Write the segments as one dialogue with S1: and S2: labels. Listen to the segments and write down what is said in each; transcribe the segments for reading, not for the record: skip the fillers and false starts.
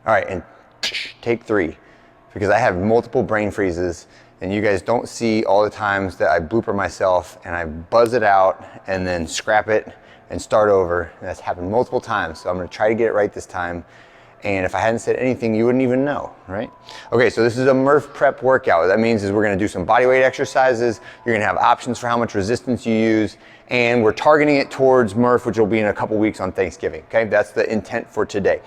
S1: All right, and take 3, because I have multiple brain freezes and you guys don't see all the times that I blooper myself and I buzz it out and then scrap it and start over. And that's happened multiple times, so I'm gonna try to get it right this time. And if I hadn't said anything, you wouldn't even know, right? Okay, so this is a Murph prep workout. What that means is we're gonna do some body weight exercises. You're gonna have options for how much resistance you use, and we're targeting it towards Murph, which will be in a couple weeks on Thanksgiving, okay? That's the intent for today.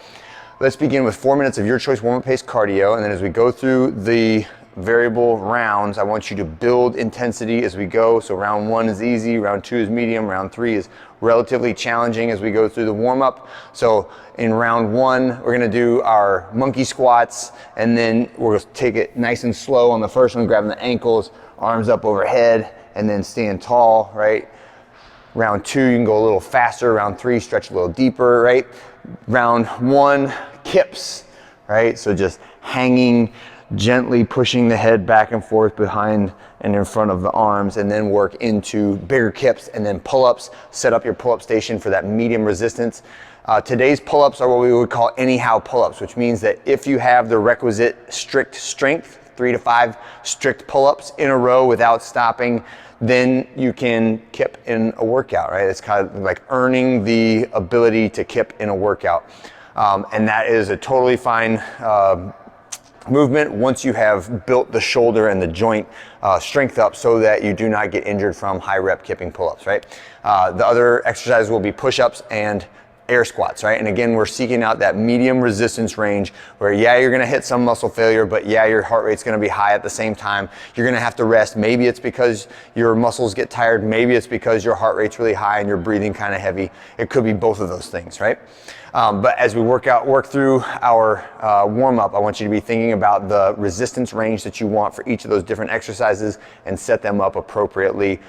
S1: Let's begin with 4 minutes of your choice warm-up pace cardio, and then as we go through the variable rounds, I want you to build intensity as we go. So round 1 is easy, round 2 is medium, round 3 is relatively challenging as we go through the warm-up. So in round 1, we're gonna do our monkey squats, and then we'll take it nice and slow on the first one, grabbing the ankles, arms up overhead, and then stand tall, right? Round 2, you can go a little faster. Round 3, stretch a little deeper, right? Round 1, kips, right? So just hanging, gently pushing the head back and forth behind and in front of the arms, and then work into bigger kips and then pull-ups. Set up your pull-up station for that medium resistance. Today's pull-ups are what we would call anyhow pull-ups, which means that if you have the requisite strict strength, 3 to 5 strict pull-ups in a row without stopping, then you can kip in a workout, right? It's kind of like earning the ability to kip in a workout. And that is a totally fine movement once you have built the shoulder and the joint strength up so that you do not get injured from high rep kipping pull-ups, right? The other exercises will be push-ups and air squats, right? And again, we're seeking out that medium resistance range where, yeah, you're gonna hit some muscle failure, but yeah, your heart rate's gonna be high at the same time. You're gonna have to rest. Maybe it's because your muscles get tired. Maybe it's because your heart rate's really high and you're breathing kind of heavy. It could be both of those things, right? But as we work through our warm-up, I want you to be thinking about the resistance range that you want for each of those different exercises and set them up appropriately.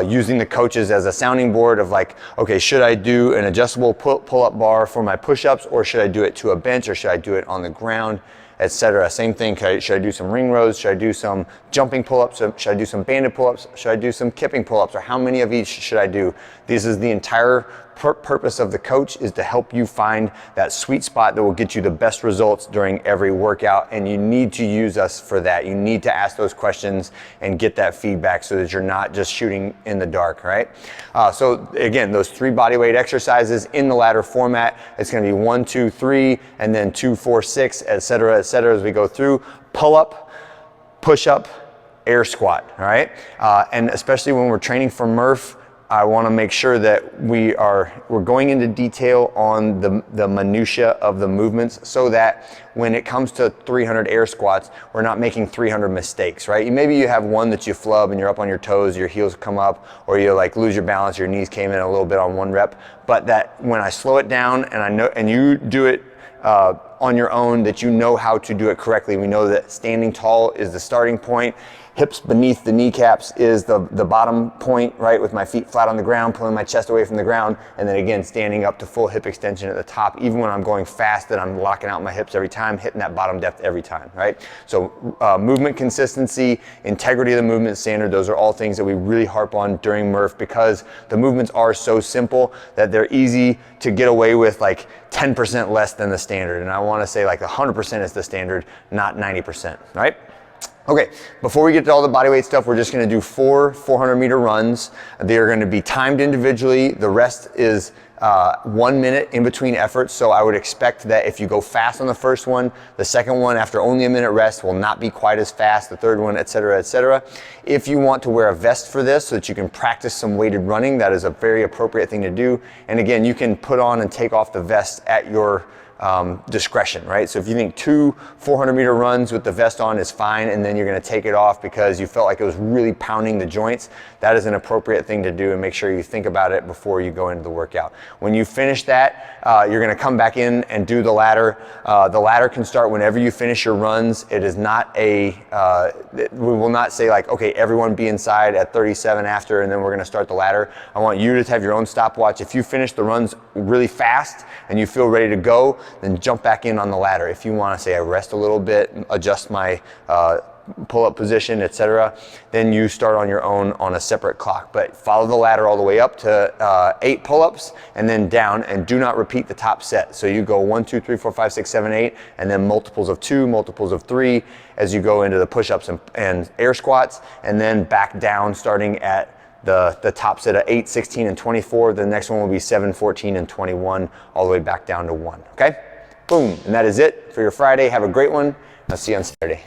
S1: Using the coaches as a sounding board of like, okay, should I do an adjustable pull-up bar for my push-ups, or should I do it to a bench, or should I do it on the ground, etc. Same thing, should I do some ring rows, should I do some jumping pull-ups, should I do some banded pull-ups, should I do some kipping pull-ups, or how many of each should I do? This is the entire purpose of the coach, is to help you find that sweet spot that will get you the best results during every workout, and you need to use us for that. You need to ask those questions and get that feedback so that you're not just shooting in the dark, right? So again, those 3 bodyweight exercises in the ladder format. It's gonna be 1, 2, 3, and then 2, 4, 6, et cetera, as we go through. Pull up, push up, air squat, all right? And especially when we're training for Murph, I want to make sure that we're going into detail on the minutia of the movements, so that when it comes to 300 air squats, we're not making 300 mistakes, right? Maybe you have one that you flub and you're up on your toes, your heels come up, or you like lose your balance, your knees came in a little bit on 1 rep. But that when I slow it down and I know, and you do it on your own, that you know how to do it correctly. We know that standing tall is the starting point. Hips beneath the kneecaps is the bottom point, right? With my feet flat on the ground, pulling my chest away from the ground, and then again, standing up to full hip extension at the top. Even when I'm going fast, that I'm locking out my hips every time, hitting that bottom depth every time, right? So movement consistency, integrity of the movement standard, those are all things that we really harp on during Murph, because the movements are so simple that they're easy to get away with like 10% less than the standard. And I want to say like 100% is the standard, not 90%, right? Okay, before we get to all the bodyweight stuff, we're just gonna do 4 400-meter runs. They are gonna be timed individually. The rest is 1 minute in between efforts. So I would expect that if you go fast on the first one, the second one after only a minute rest will not be quite as fast, the third one, et cetera, et cetera. If you want to wear a vest for this so that you can practice some weighted running, that is a very appropriate thing to do. And again, you can put on and take off the vest at your discretion, right? So if you think 2 400-meter runs with the vest on is fine, and then you're gonna take it off because you felt like it was really pounding the joints, that is an appropriate thing to do, and make sure you think about it before you go into the workout. When you finish that, you're gonna come back in and do the ladder. The ladder can start whenever you finish your runs. It is not we will not say like, okay, everyone be inside at 37 after, and then we're gonna start the ladder. I want you to have your own stopwatch. If you finish the runs really fast and you feel ready to go, then jump back in on the ladder. If you want to say I rest a little bit, adjust my pull-up position, etc., then you start on your own on a separate clock. But follow the ladder all the way up to 8 pull-ups and then down, and do not repeat the top set. So you go 1, 2, 3, 4, 5, 6, 7, 8, and then multiples of 2, multiples of 3 as you go into the push-ups and air squats, and then back down starting at the top set of 8, 16, and 24. The next one will be 7, 14, and 21, all the way back down to 1, okay? Boom, and that is it for your Friday. Have a great one. I'll see you on Saturday.